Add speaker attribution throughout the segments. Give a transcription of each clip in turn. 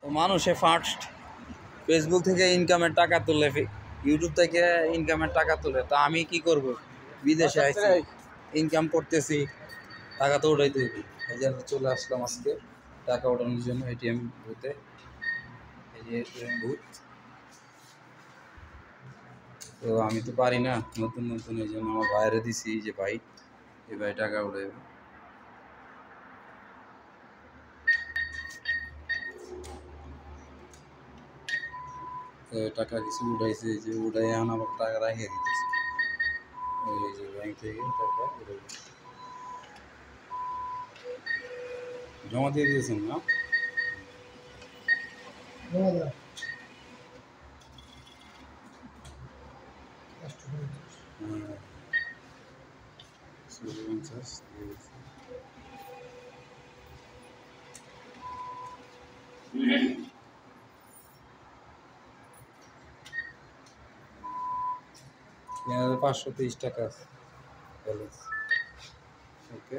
Speaker 1: তো মানুষে first Facebook থেকে ইনকামের টাকা তোলে, ইউটিউব থেকে ইনকামের টাকা তোলে। তা আমি কি করব? বিদেশে আইছি, ইনকাম করতেছি, টাকা তো উঠাইতে হবে। এই জন্য চলে আসলাম আজকে টাকা ওঠানোর জন্য এটিএম বুথে। এই যে এটিএম বুথ। তো আমি তো পারি না, নতুন নতুন, এই জন্য আমার বাইরে দিছি যে ভাই, এই ভাই টাকা উঠাইবে। তো টাকা কিছু উঠাইছে, যে উঠাই এখন আবার টাকা রাখিয়ে দিতেছে এই যে ব্যাংক থেকে টাকা উঠাইবে। জমা দিয়ে দিয়েছেন না? হ্যাঁ, 50 দিয়ে দিয়েছি। ৳৩,৫২৩ আছে ব্যালেন্স। ওকে,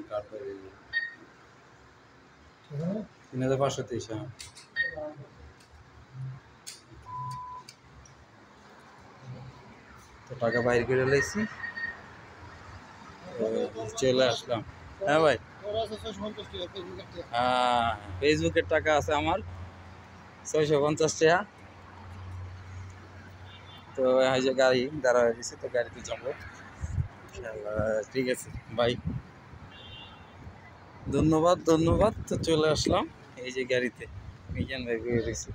Speaker 1: কার্ড করে দিই। ৩,৫২৩। হ্যাঁ, তো টাকা বাইর করে লাইছি, চলে আসলাম। হ্যাঁ ভাই, হ্যাঁ, ফেসবুকের টাকা আছে আমার ৬৫০ টাকা। তো এই যে গাড়ি দাঁড়া হয়ে গেছে, তো গাড়িতে যাবো। ঠিক আছে ভাই, ধন্যবাদ ধন্যবাদ। তো চলে আসলাম এই যে গাড়িতে, মিজান ভাই বেরিয়ে গেছে।